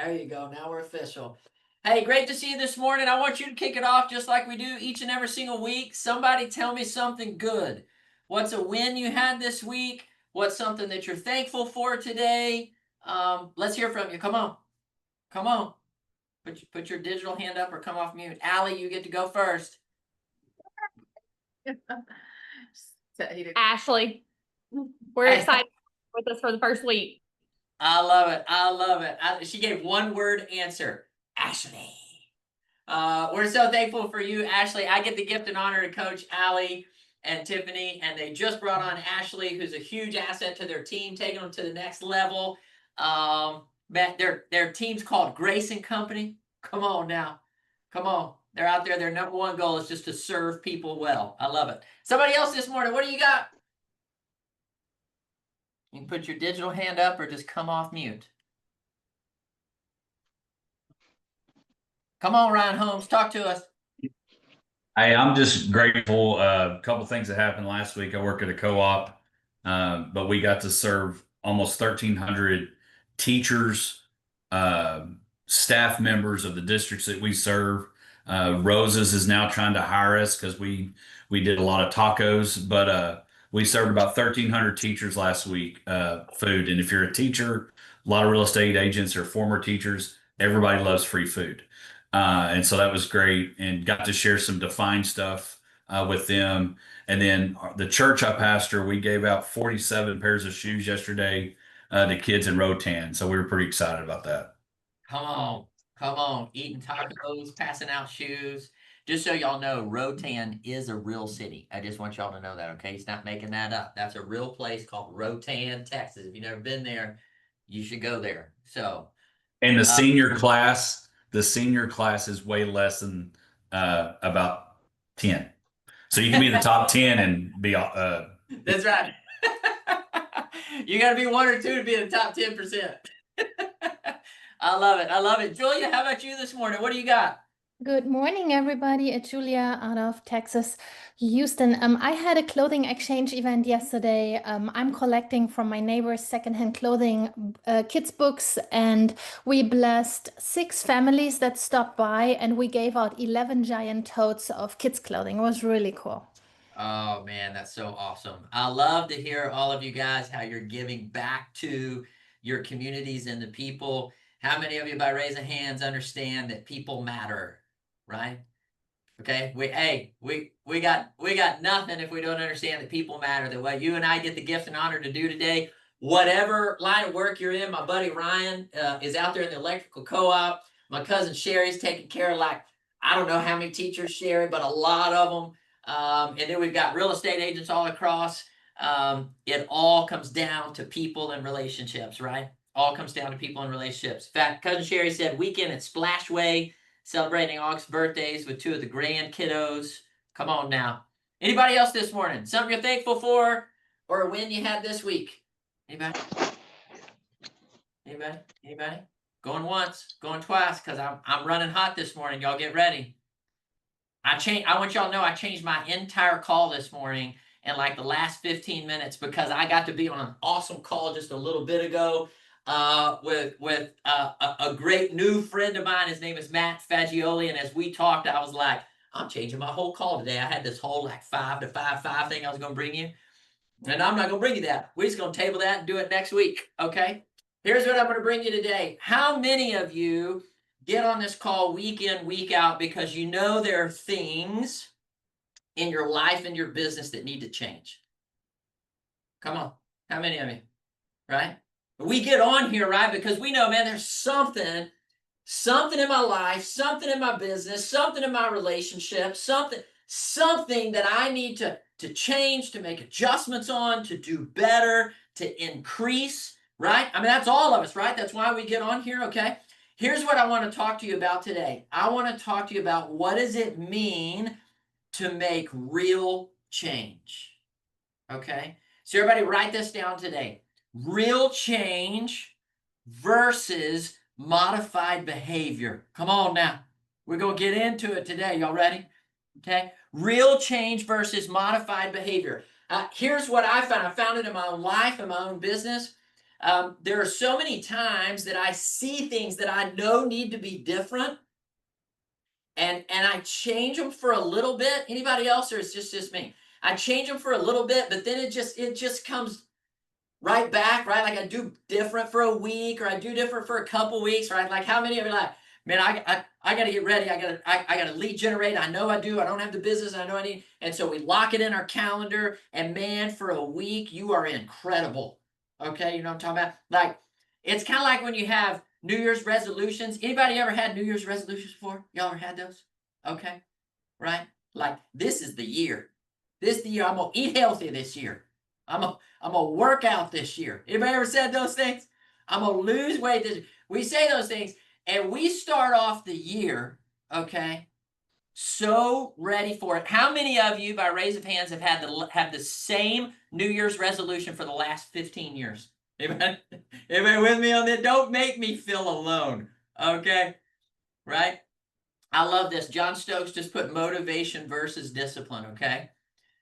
There you go. Now we're official. Hey, great to see you this morning. I want you to kick it off just like we do each and every single week. Somebody tell me something good. What's a win you had this week? What's something that you're thankful for today? Let's hear from you. Come on. Come on. Put your digital hand up or come off mute. Allie, you get to go first. Ashley, we're excited with us for the first week. I love it. I love it. She gave one word answer. Ashley. We're so thankful for you, Ashley. I get the gift and honor to coach Allie and Tiffany, and they just brought on Ashley, who's a huge asset to their team, taking them to the next level. Their team's called Grace and Company. Come on now. Come on. They're out there. Their number one goal is just to serve people well. I love it. Somebody else this morning, what do you got? You can put your digital hand up or just come off mute. Come on, Ryan Holmes, talk to us. Hey, I'm just grateful. A couple things that happened last week. I work at a co-op, but we got to serve almost 1,300 teachers, staff members of the districts that we serve. Roses is now trying to hire us because we did a lot of tacos, but we served about 1,300 teachers last week, food. And if you're a teacher, a lot of real estate agents are former teachers. Everybody loves free food. And so that was great, and got to share some Define stuff with them. And then the church I pastor, we gave out 47 pairs of shoes yesterday to kids in Rotan. So we were pretty excited about that. Come on, eating tacos, passing out shoes. Just so y'all know, Rotan is a real city. I just want y'all to know that, okay? He's not making that up. That's a real place called Rotan, Texas. If you've never been there, you should go there. So, and the senior class is way less than about 10. So you can be in the top 10 and be that's right. You got to be one or two to be in the top 10%. I love it. I love it. Julia, how about you this morning? What do you got? Good morning, everybody. It's Julia out of Texas, Houston. I had a clothing exchange event yesterday. I'm collecting from my neighbors secondhand clothing, kids' books, and we blessed 6 families that stopped by, and we gave out 11 giant totes of kids' clothing. It was really cool. Oh, man, that's so awesome. I love to hear all of you guys, how you're giving back to your communities and the people. How many of you, by raising hands, understand that people matter? Right? Okay. We got nothing if we don't understand that people matter. That what you and I get the gift and honor to do today, whatever line of work you're in. My buddy Ryan is out there in the electrical co-op. My cousin Sherry's taking care of, like, I don't know how many teachers, Sherry, but a lot of them. And then we've got real estate agents all across. It all comes down to people and relationships, right? All comes down to people and relationships. In fact, cousin Sherry said weekend at Splashway, celebrating August birthdays with 2 of the grand kiddos. Come on now. Anybody else this morning? Something you're thankful for or a win you had this week? Anybody? Anybody? Going once, going twice, because I'm running hot this morning. Y'all get ready. I want y'all to know I changed my entire call this morning in like the last 15 minutes because I got to be on an awesome call just a little bit ago. With a great new friend of mine. His name is Matt Fagioli. And as we talked, I was like, I'm changing my whole call today. I had this whole like 5 to 5 thing I was going to bring you. And I'm not going to bring you that. We're just going to table that and do it next week. Okay. Here's what I'm going to bring you today. How many of you get on this call week in, week out because you know there are things in your life and your business that need to change? Come on. How many of you? Right? We get on here, right? Because we know, man, there's something in my life, something in my business, something in my relationship, something that I need to change, to make adjustments on, to do better, to increase, right? I mean, that's all of us, right? That's why we get on here, okay? Here's what I want to talk to you about today. I want to talk to you about what does it mean to make real change, okay? So everybody write this down today. Real change versus modified behavior. Come on now. We're going to get into it today. Y'all ready? Okay. Real change versus modified behavior. Here's what I found. I found it in my own life, in my own business. There are so many times that I see things that I know need to be different, and I change them for a little bit. Anybody else, or it's just me? I change them for a little bit, but then it just comes right back, right? Like I do different for a week, or I do different for a couple weeks, right? Like how many of you are like, man, I got to get ready. I got to lead generate. I know I do. I don't have the business. I know I need. And so we lock it in our calendar, and man, for a week, you are incredible. Okay. You know what I'm talking about? Like, it's kind of like when you have New Year's resolutions. Anybody ever had New Year's resolutions before? Y'all ever had those? Okay. Right. Like, this is the year. This is the year I'm going to eat healthy this year. I'm gonna work out this year. Anybody ever said those things? I'm gonna lose weight this year. We say those things, and we start off the year, okay, so ready for it. How many of you, by raise of hands, have had the same New Year's resolution for the last 15 years? Anybody with me on that? Don't make me feel alone, okay? Right? I love this. John Stokes just put motivation versus discipline, okay?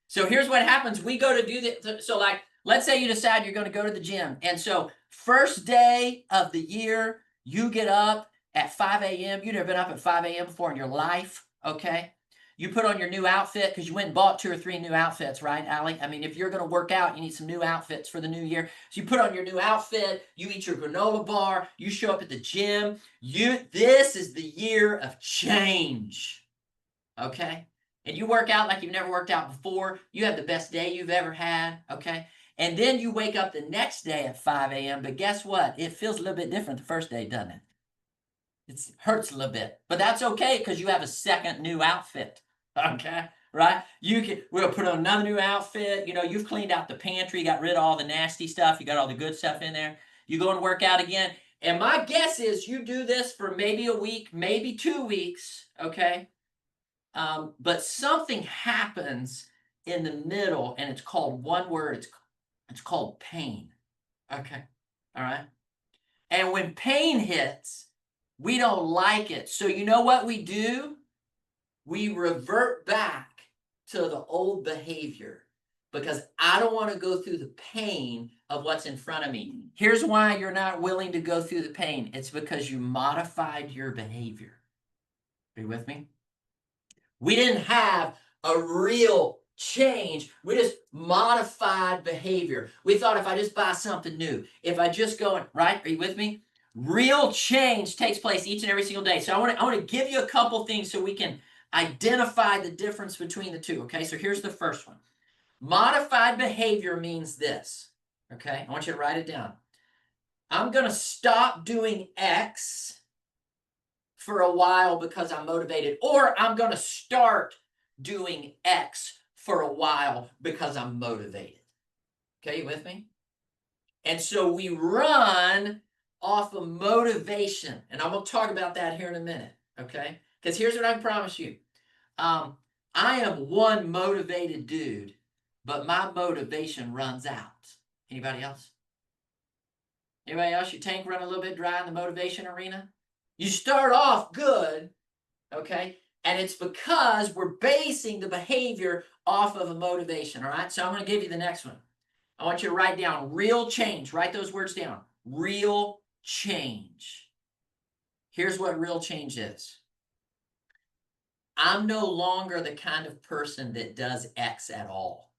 So here's what happens. We go to do that. So like, let's say you decide you're going to go to the gym. And so first day of the year, you get up at 5 a.m. You've never been up at 5 a.m. before in your life. Okay. You put on your new outfit because you went and bought 2 or 3 new outfits, right, Allie? I mean, if you're going to work out, you need some new outfits for the new year. So you put on your new outfit, you eat your granola bar, you show up at the gym. This is the year of change. Okay. And you work out like you've never worked out before. You have the best day you've ever had, okay? And then you wake up the next day at 5 a.m., but guess what? It feels a little bit different the first day, doesn't it? It hurts a little bit, but that's okay because you have a second new outfit, okay? Right? We'll put on another new outfit. You know, you've cleaned out the pantry, got rid of all the nasty stuff. You got all the good stuff in there. You go and work out again. And my guess is you do this for maybe a week, maybe 2 weeks, okay? But something happens in the middle, and it's called one word. It's called pain. Okay. All right. And when pain hits, we don't like it. So you know what we do? We revert back to the old behavior because I don't want to go through the pain of what's in front of me. Here's why you're not willing to go through the pain. It's because you modified your behavior. Are you with me? We didn't have a real change. We just modified behavior. We thought if I just buy something new, if I just go, right? Are you with me? Real change takes place each and every single day. So I want to give you a couple things so we can identify the difference between the two. Okay, so here's the first one. Modified behavior means this. Okay, I want you to write it down. I'm going to stop doing X for a while because I'm motivated, or I'm going to start doing X for a while because I'm motivated. Okay, you with me? And so we run off of motivation, and I'm going to talk about that here in a minute, okay? Because here's what I can promise you. I am one motivated dude, but my motivation runs out. Anybody else? Anybody else? Your tank run a little bit dry in the motivation arena? You start off good, okay? And it's because we're basing the behavior off of a motivation, all right? So I'm going to give you the next one. I want you to write down real change. Write those words down. Real change. Here's what real change is. I'm no longer the kind of person that does X at all.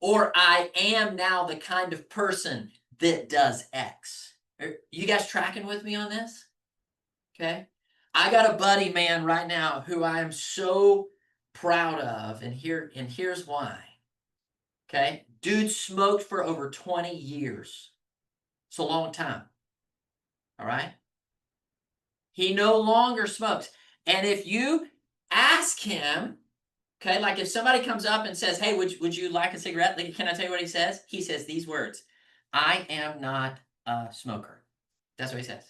Or I am now the kind of person that does X. Are you guys tracking with me on this? Okay. I got a buddy, man, right now who I am so proud of, and here's why. Okay. Dude smoked for over 20 years. It's a long time. All right. He no longer smokes. And if you ask him, okay, like if somebody comes up and says, hey, would you like a cigarette? Like, can I tell you what he says? He says these words. I am not a smoker. That's what he says.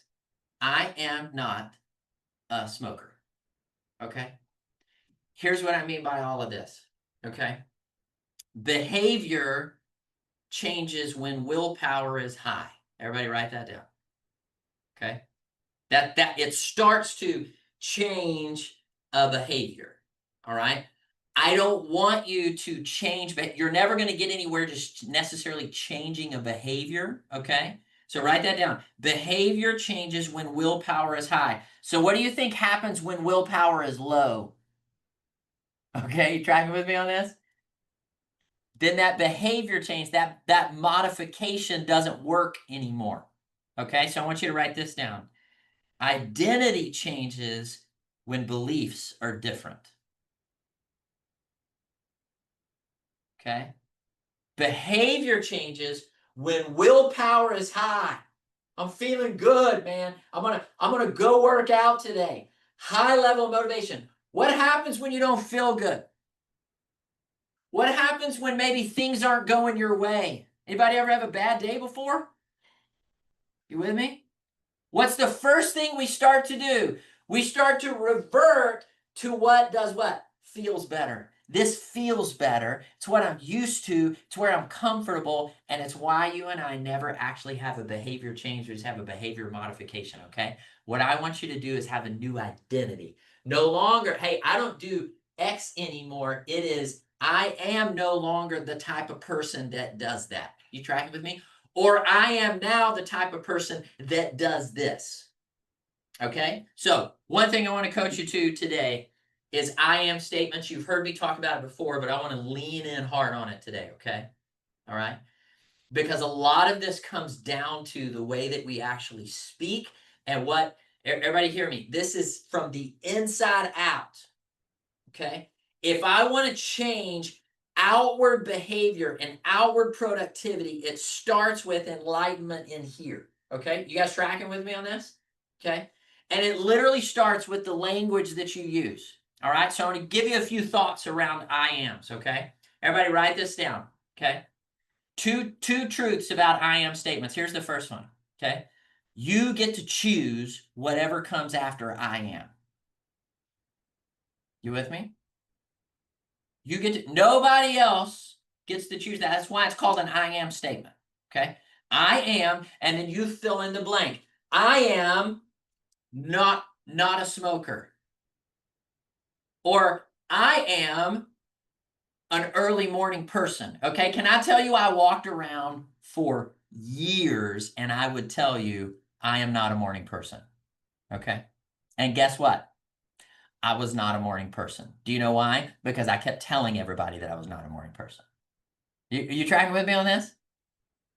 I am not a smoker. Okay. Here's what I mean by all of this. Okay. Behavior changes when willpower is high. Everybody write that down. Okay. That it starts to change a behavior. All right. I don't want you to change, but you're never going to get anywhere just necessarily changing a behavior. Okay. So write that down. Behavior changes when willpower is high. So what do you think happens when willpower is low? Okay. You tracking with me on this? Then that behavior change, that modification doesn't work anymore. Okay. So I want you to write this down. Identity changes when beliefs are different. Okay. Behavior changes when willpower is high. I'm feeling good, man. I'm gonna go work out today. High level of motivation. What happens when you don't feel good? What happens when maybe things aren't going your way? Anybody ever have a bad day before? You with me? What's the first thing we start to do? We start to revert to what does what? Feels better. This feels better. It's what I'm used to. It's where I'm comfortable. And it's why you and I never actually have a behavior change. We just have a behavior modification, okay? What I want you to do is have a new identity. No longer, hey, I don't do X anymore. It is, I am no longer the type of person that does that. You tracking with me? Or I am now the type of person that does this. Okay? So one thing I want to coach you to today is I am statements. You've heard me talk about it before, but I want to lean in hard on it today, okay? All right? Because a lot of this comes down to the way that we actually speak and what, everybody hear me, this is from the inside out, okay? If I want to change outward behavior and outward productivity, it starts with enlightenment in here, okay? You guys tracking with me on this? Okay? And it literally starts with the language that you use. All right, so I'm going to give you a few thoughts around I ams, okay? Everybody write this down, okay? Two truths about I am statements. Here's the first one, okay? You get to choose whatever comes after I am. You with me? You get to, nobody else gets to choose that. That's why it's called an I am statement, okay? I am, and then you fill in the blank. I am not a smoker. Or I am an early morning person. Okay. Can I tell you, I walked around for years and I would tell you I am not a morning person. Okay. And guess what? I was not a morning person. Do you know why? Because I kept telling everybody that I was not a morning person. You tracking with me on this?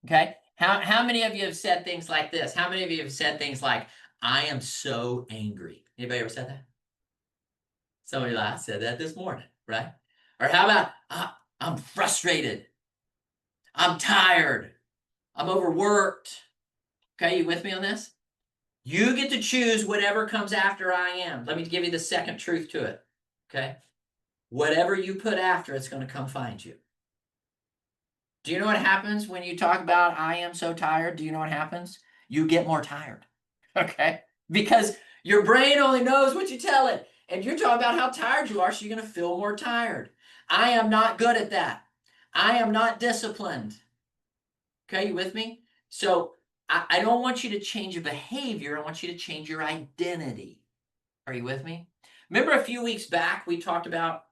Okay. How many of you have said things like this? How many of you have said things like, I am so angry? Anybody ever said that? Somebody like, I said that this morning, right? Or how about, I'm frustrated. I'm tired. I'm overworked. Okay, you with me on this? You get to choose whatever comes after I am. Let me give you the second truth to it. Okay? Whatever you put after, it's going to come find you. Do you know what happens when you talk about I am so tired? Do you know what happens? You get more tired. Okay? Because your brain only knows what you tell it. And you're talking about how tired you are, so you're going to feel more tired. I am not good at that. I am not disciplined. Okay, you with me? So I don't want you to change your behavior. I want you to change your identity. Are you with me? Remember a few weeks back, we talked about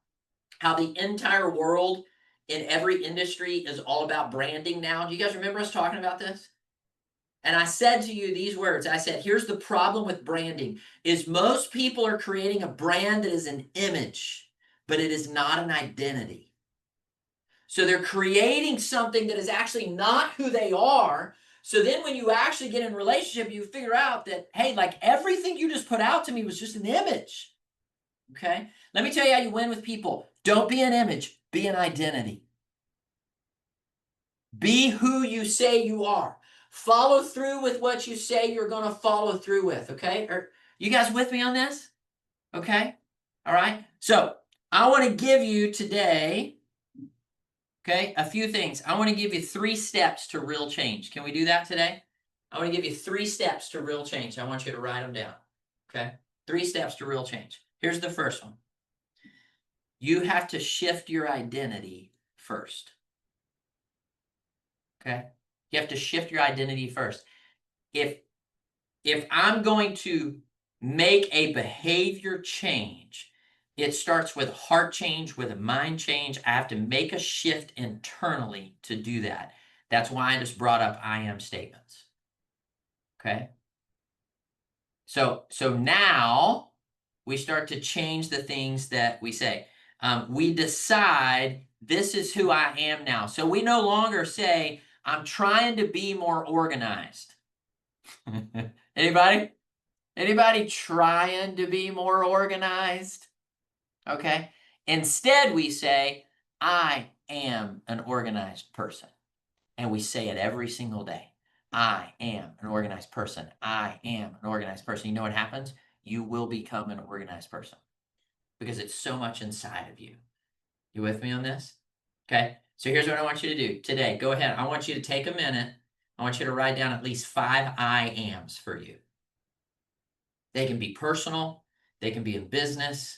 how the entire world in every industry is all about branding now. Do you guys remember us talking about this? And I said to you these words. I said, here's the problem with branding is most people are creating a brand that is an image, but it is not an identity. So they're creating something that is actually not who they are. So then when you actually get in a relationship, you figure out that, hey, like everything you just put out to me was just an image. Okay? Let me tell you how you win with people. Don't be an image, be an identity. Be who you say you are. Follow through with what you say you're going to follow through with, okay? Are you guys with me on this? Okay? All right? So I want to give you today, okay, a few things. I want to give you 3 steps to real change. Can we do that today? I want to give you 3 steps to real change. I want you to write them down, okay? 3 steps to real change. Here's the first one. You have to shift your identity first, okay? You have to shift your identity first. If I'm going to make a behavior change, It starts with heart change, with a mind change. I have to make a shift internally to do that. That's why I just brought up I am statements. Okay. So now we start to change the things that we say. We decide this is who I am now. So we no longer say, I'm trying to be more organized. Anybody? Anybody trying to be more organized? Okay. Instead, we say, I am an organized person. And we say it every single day. I am an organized person. I am an organized person. You know what happens? You will become an organized person because it's so much inside of you. You with me on this? Okay. So here's what I want you to do today. Go ahead. I want you to take a minute. I want you to write down at least 5 I ams for you. They can be personal. They can be in business.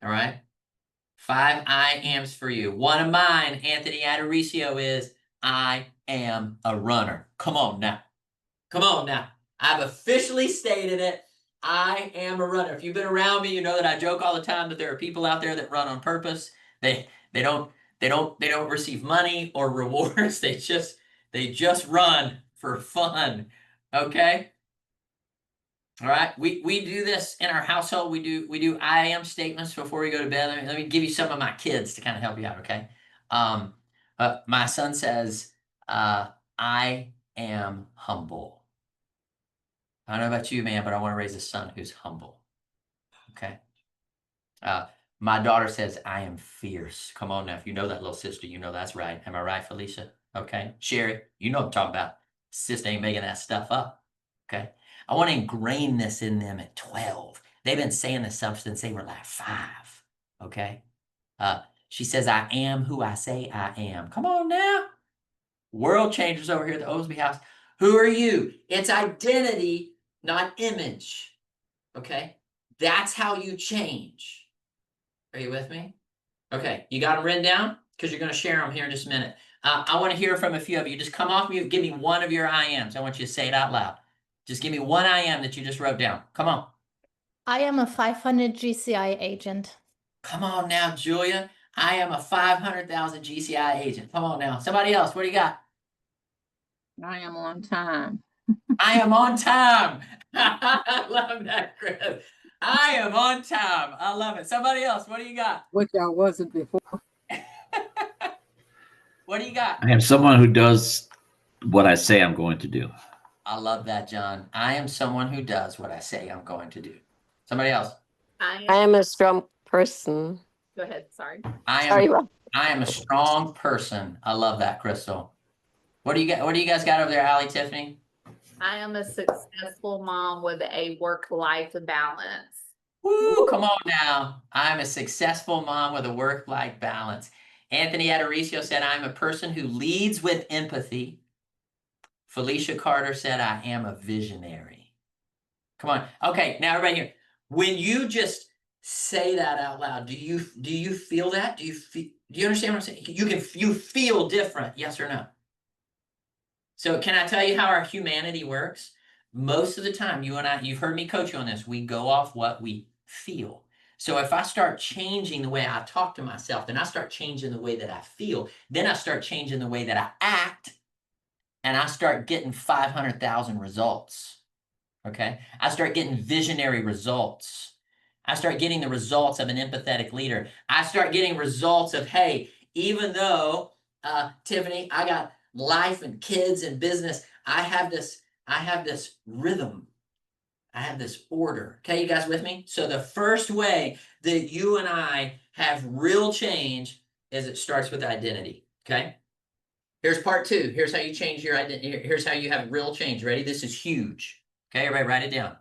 All right. 5 I ams for you. One of mine, Anthony Adoricio, is I am a runner. Come on now. Come on now. I've officially stated it. I am a runner. If you've been around me, you know that I joke all the time that there are people out there that run on purpose. They don't receive money or rewards. They just run for fun. Okay? All right. We do this in our household. We do I am statements before we go to bed. Let me give you some of my kids to kind of help you out, okay? My son says, I am humble. I don't know about you, man, but I want to raise a son who's humble. Okay. My daughter says, I am fierce. Come on now. If you know that little sister, you know that's right. Am I right, Felicia? Okay. Sherry, you know what I'm talking about. Sister ain't making that stuff up. Okay. I want to ingrain this in them at 12. They've been saying this stuff since they were like 5. Okay. She says, I am who I say I am. Come on now. World changers over here at the Osby House. Who are you? It's identity, not image. Okay. That's how you change. Are you with me? Okay. You got them written down? Because you're going to share them here in just a minute. I want to hear from a few of you. Just come off mute. Give me one of your I ams. I want you to say it out loud. Just give me one I am that you just wrote down. Come on. I am a 500 GCI agent. Come on now, Julia. I am a 500,000 GCI agent. Come on now. Somebody else. What do you got? I am on time. I am on time. I love that, Chris. I am on time. I love it. Somebody else. What do you got? Which I wasn't before. What do you got? I am someone who does what I say I'm going to do. I love that, John. I am someone who does what I say I'm going to do. Somebody else. I I am a strong person. Go ahead. Sorry. Sorry, Rob. I am a strong person. I love that, Crystal. What do you got? What do you guys got over there, Allie, Tiffany? I am a successful mom with a work-life balance. Woo, come on now. I'm a successful mom with a work-life balance. Anthony Adoricio said, I'm a person who leads with empathy. Felicia Carter said, I am a visionary. Come on. Okay, now everybody here. When you just say that out loud, do you feel that? Do you understand what I'm saying? You feel different, yes or no? So can I tell you how our humanity works? Most of the time, you and I, you've heard me coach you on this, we go off what we feel. So if I start changing the way I talk to myself, then I start changing the way that I feel. Then I start changing the way that I act, and I start getting 500,000 results. Okay? I start getting visionary results. I start getting the results of an empathetic leader. I start getting results of, hey, even though, Tiffany, I got life and kids and business, I have this rhythm. I have this order. Okay, you guys with me? So the first way that you and I have real change is it starts with identity. Okay? Here's part 2. Here's how you change your identity. Here's how you have real change. Ready? This is huge. Okay, everybody write it down.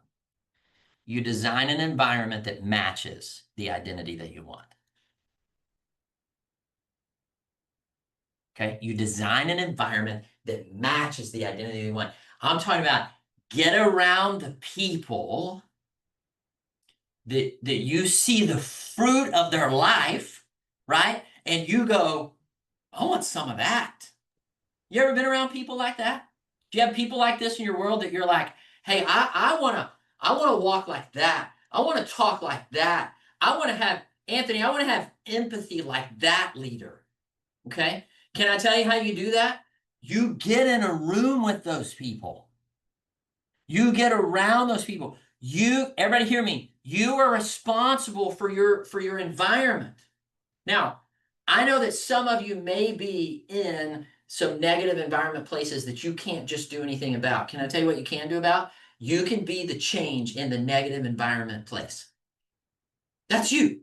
You design an environment that matches the identity that you want. Okay, you design an environment that matches the identity you want. I'm talking about get around the people that you see the fruit of their life, right? And you go, I want some of that. You ever been around people like that? Do you have people like this in your world that you're like, hey, I want to walk like that. I want to talk like that. I want to have, Anthony, I want to have empathy like that leader. Okay. Can I tell you how you do that? You get in a room with those people. You get around those people. Everybody hear me. You are responsible for your environment. Now, I know that some of you may be in some negative environment places that you can't just do anything about. Can I tell you what you can do about? You can be the change in the negative environment place. That's you.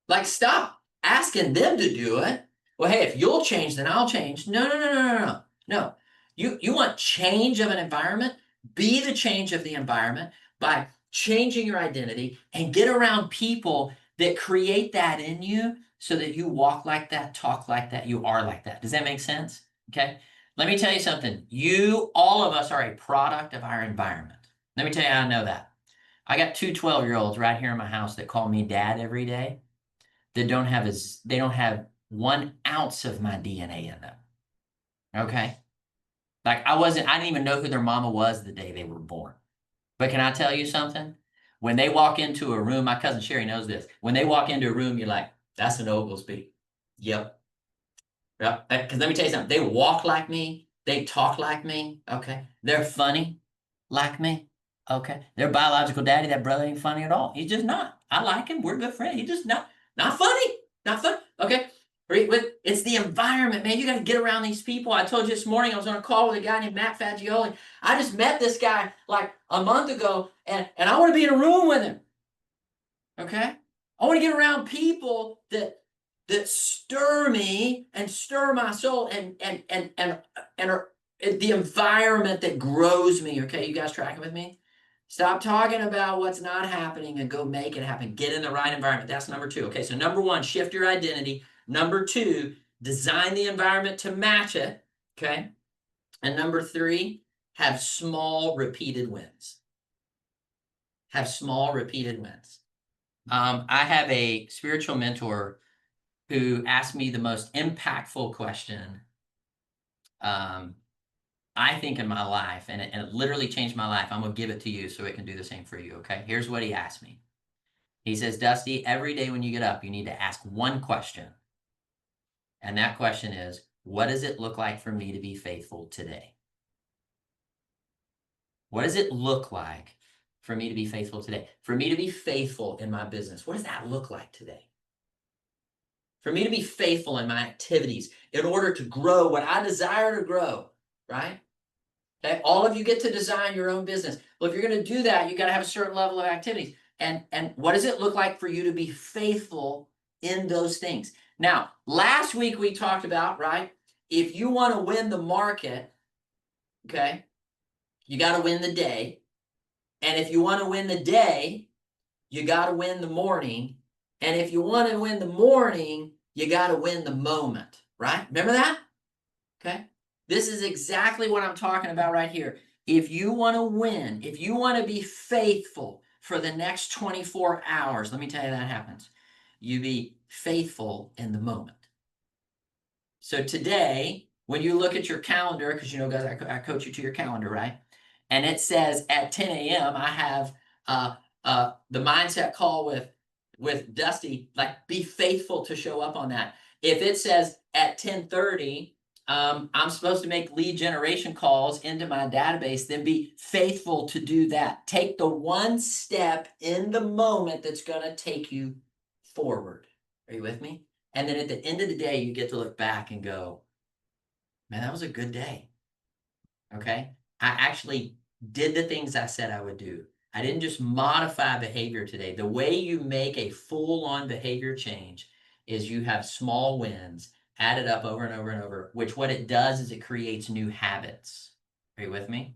Like, stop asking them to do it. Well, hey, if you'll change, then I'll change. No. No. You want change of an environment? Be the change of the environment by changing your identity and get around people that create that in you so that you walk like that, talk like that, you are like that. Does that make sense? Okay. Let me tell you something. All of us are a product of our environment. Let me tell you how I know that. I got two 12-year-olds right here in my house that call me dad every day that they don't have 1 ounce of my DNA in them. Okay. Like I didn't even know who their mama was the day they were born. But can I tell you something? When they walk into a room, my cousin Sherry knows this. When they walk into a room, you're like, that's an Oglesby. Yep. Yep. Because let me tell you something. They walk like me. They talk like me. Okay. They're funny like me. Okay. Their biological daddy, that brother ain't funny at all. He's just not. I like him. We're good friends. He's just not funny. Not funny. Okay. It's the environment, man. You got to get around these people. I told you this morning I was on a call with a guy named Matt Fagioli. I just met this guy like a month ago, and I want to be in a room with him. Okay? I want to get around people that stir me and stir my soul and are the environment that grows me. Okay, you guys tracking with me? Stop talking about what's not happening and go make it happen. Get in the right environment. That's number 2. Okay, so number 1, shift your identity. Number 2, design the environment to match it. Okay. And number 3, have small repeated wins. Have small repeated wins. I have a spiritual mentor who asked me the most impactful question I think in my life, and it literally changed my life. I'm going to give it to you so it can do the same for you. Okay. Here's what he asked me. He says, Dusty, every day when you get up, you need to ask one question. And that question is, what does it look like for me to be faithful today? What does it look like for me to be faithful today? For me to be faithful in my business, what does that look like today? For me to be faithful in my activities in order to grow what I desire to grow, right? Okay, all of you get to design your own business. Well, if you're going to do that, you got to have a certain level of activities. And what does it look like for you to be faithful in those things? Now, last week we talked about, right? If you want to win the market, okay, you got to win the day. And if you want to win the day, you got to win the morning. And if you want to win the morning, you got to win the moment, right? Remember that? Okay. This is exactly what I'm talking about right here. If you want to win, if you want to be faithful for the next 24 hours, let me tell you that happens. You be faithful in the moment. So today, when you look at your calendar, because you know, guys, I coach you to your calendar, right? And it says at 10 a.m. I have the mindset call with Dusty. Like, be faithful to show up on that. If it says at 10:30, I'm supposed to make lead generation calls into my database, then be faithful to do that. Take the one step in the moment that's going to take you forward. Are you with me? And then at the end of the day, you get to look back and go, man, that was a good day. Okay. I actually did the things I said I would do. I didn't just modify behavior today. The way you make a full-on behavior change is you have small wins added up over and over and over, which what it does is it creates new habits. Are you with me?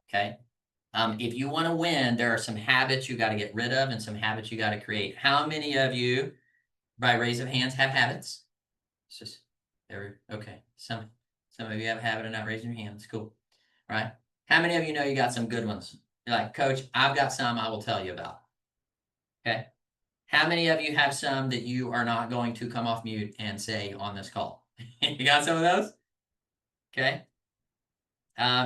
Okay. If you want to win, there are some habits you got to get rid of and some habits you got to create. How many of you, by raise of hands, have habits? It's just okay. Some of you have a habit of not raising your hands. Cool. Right? How many of you know you got some good ones? You're like, Coach, I've got some I will tell you about. Okay. How many of you have some that you are not going to come off mute and say on this call? You got some of those? Okay.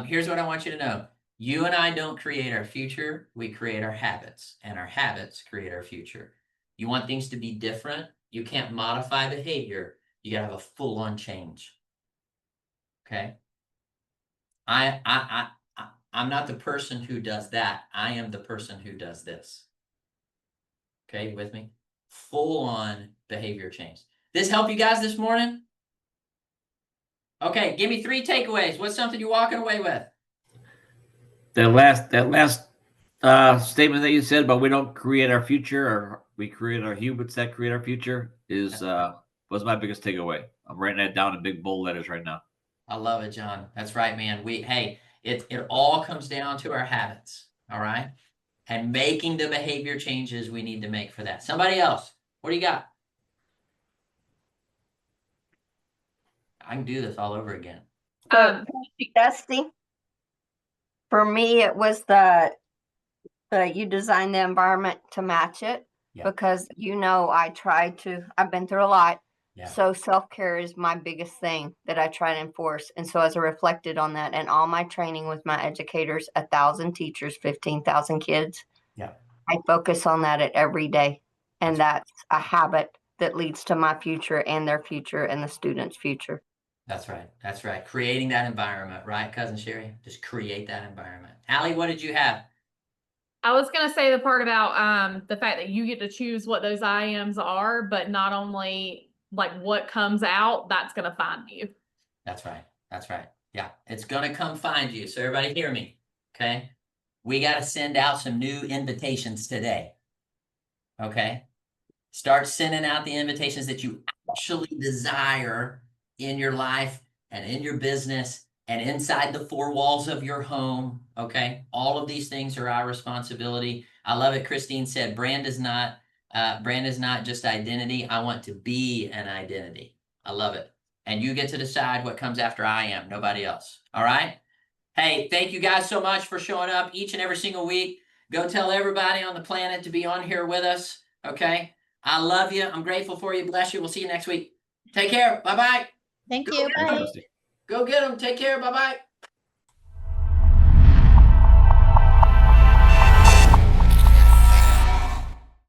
Here's what I want you to know. You and I don't create our future. We create our habits, and our habits create our future. You want things to be different. You can't modify behavior. You gotta have a full-on change. Okay. I'm not the person who does that. I am the person who does this. Okay, you with me? Full-on behavior change. This help you guys this morning? Okay, give me 3 takeaways. What's something you're walking away with? That last statement that you said, but we don't create our future, or we create our humans that create our future, is was my biggest takeaway. I'm writing that down in big bold letters right now. I love it, John. That's right, man. It all comes down to our habits, all right? And making the behavior changes we need to make for that. Somebody else, what do you got? I can do this all over again. Dusty, for me, it was the you design the environment to match it. Yeah. Because I've been through a lot. Yeah. So self-care is my biggest thing that I try to enforce. And so as I reflected on that and all my training with my educators, 1,000 teachers, 15,000 kids. Yeah. I focus on that at every day. And that's a habit that leads to my future and their future and the students' future. That's right. That's right. Creating that environment, right, Cousin Sherry? Just create that environment. Allie, what did you have? I was gonna say the part about the fact that you get to choose what those IMs are, but not only like what comes out, that's gonna find you. That's right. That's right. Yeah, it's gonna come find you. So everybody hear me, okay? We got to send out some new invitations today. Okay? Start sending out the invitations that you actually desire in your life and in your business and inside the 4 walls of your home. Okay? All of these things are our responsibility. I love it. Christine said, brand is not just identity. I want to be an identity. I love it. And you get to decide what comes after I am, nobody else. All right? Hey, thank you guys so much for showing up each and every single week. Go tell everybody on the planet to be on here with us. Okay? I love you. I'm grateful for you. Bless you. We'll see you next week. Take care. Bye-bye. Thank you. Bye. Go get them. Take care. Bye-bye.